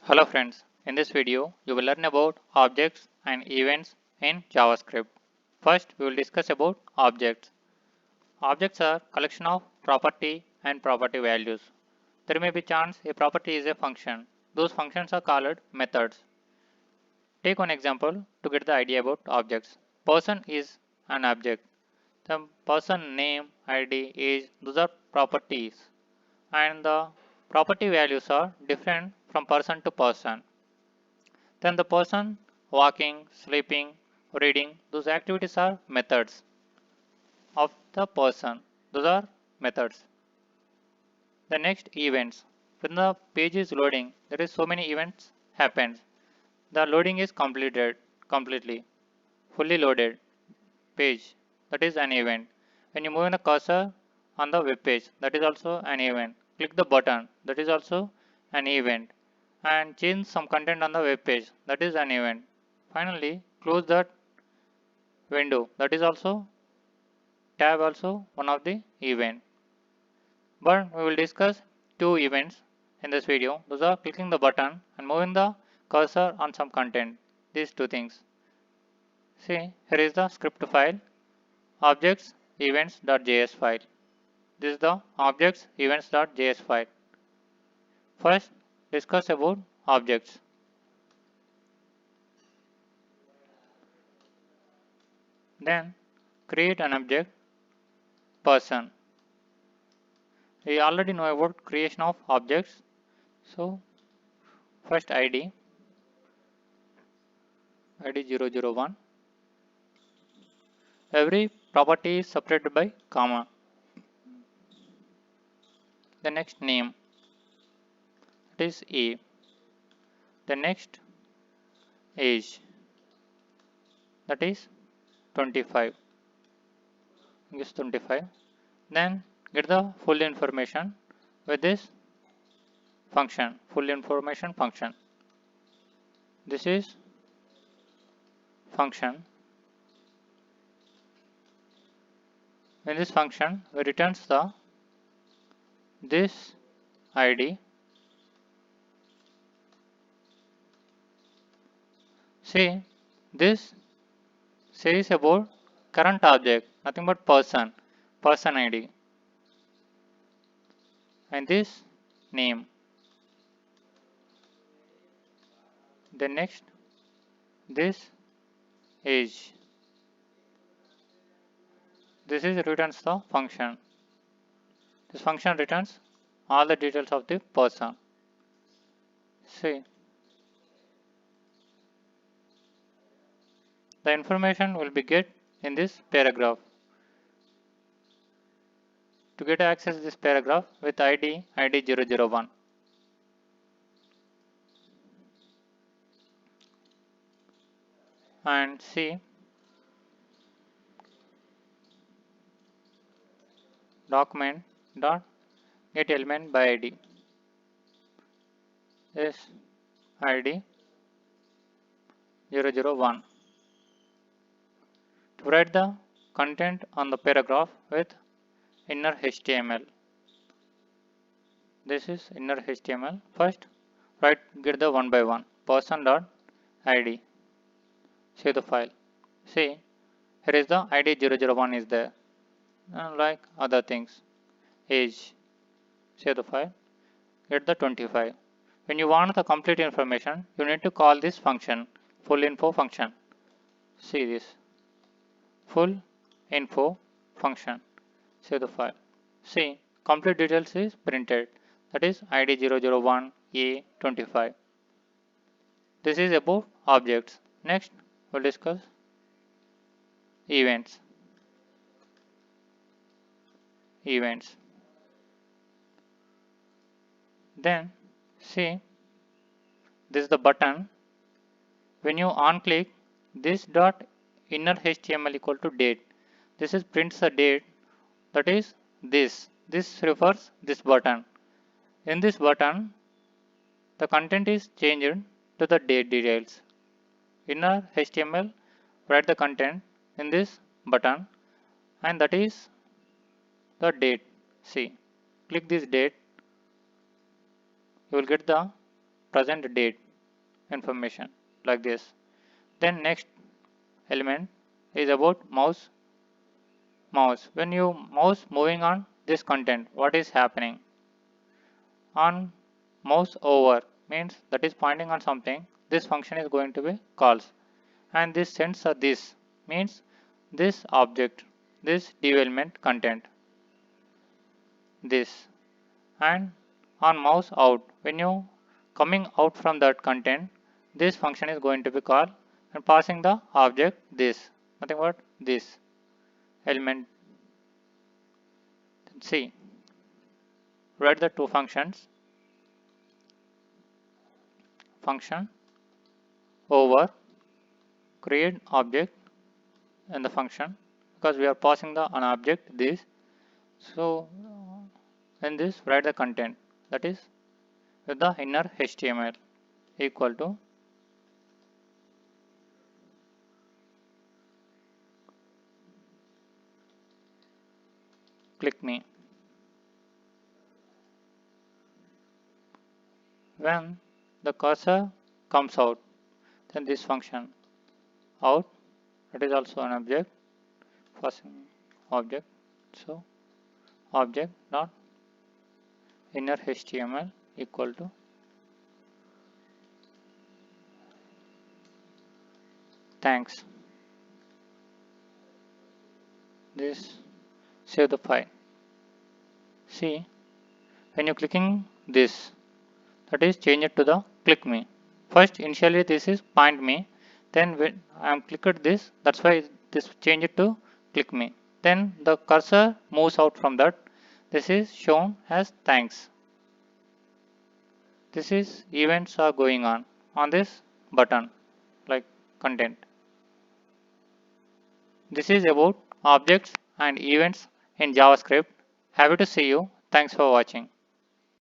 Hello friends, in this video you will learn about objects and events in JavaScript. First we will discuss about objects. Objects are collection of property and property values. There may be chance a property is a function. Those functions are called methods. Take one example to get the idea about objects. Person is an object. The person name, ID, age, those are properties and the property values are different from person to person. Then the person walking, sleeping, reading, those activities are methods of the person. Those are methods. The next events. When the page is loading, there is so many events happens. The loading is completely, fully loaded page. That is an event. When you move the cursor on the web page, that is also an event. Click the button, that is also an event. And change some content on the web page, that is an event. Finally, close that window, that is also tab also one of the event. But we will discuss two events in this video. Those are clicking the button and moving the cursor on some content. These two things. See, here is the script file objects events.js file. This is the objects events.js file. First, discuss about objects. Then, create an object person. We already know about creation of objects. So, first ID 001. Every property is separated by comma. The next name, that is A. The next age, that is 25. Is 25. Then get the full information with this function, full information function. This is function. In this function, we returns the this ID. See, this says about current object, nothing but person ID, and this name. Then next, this age. This is returns the function. This function returns all the details of the person. See, the information will be get in this paragraph. To get access this paragraph with ID 001. And see document dot get element by ID. This ID 001. To write the content on the paragraph with inner HTML. This is inner HTML. First, get the one by one person dot ID. Save the file. See, here is the ID 001 is there. Like other things. Age. Save the file. Get the 25. When you want the complete information, you need to call this function, full info function. See this. Full info function. Save the file. See, complete details is printed. That is ID 001 A25. This is about objects. Next, we'll discuss events. Events. Then, see, this is the button. When you on click this dot inner HTML equal to date. This is prints the date, that is this. This refers this button. In this button, the content is changed to the date details. Inner HTML write the content in this button and that is the date. See, click this date, you will get the present date information like this. Then next element is about mouse. When you mouse moving on this content, what is happening? On mouse over means that is pointing on something. This function is going to be calls, and this sends a this means this object, this development content, this. And on mouse out, when you coming out from that content, this function is going to be called and passing the object this, nothing but this element. See, write the two functions, function over create object in the function, because we are passing the an object this. So in this write the content, that is with the inner HTML equal to click me. When the cursor comes out, then this function out, it is also an object, first object. So object dot inner HTML equal to thanks. This save the file. See, when you clicking this, that is change it to the click me. First initially this is point me, then when I am clicked this, that's why this change it to click me. Then the cursor moves out from that. This is shown as thanks. This is events are going on this button like content. This is about objects and events in JavaScript. Happy to see you. Thanks for watching.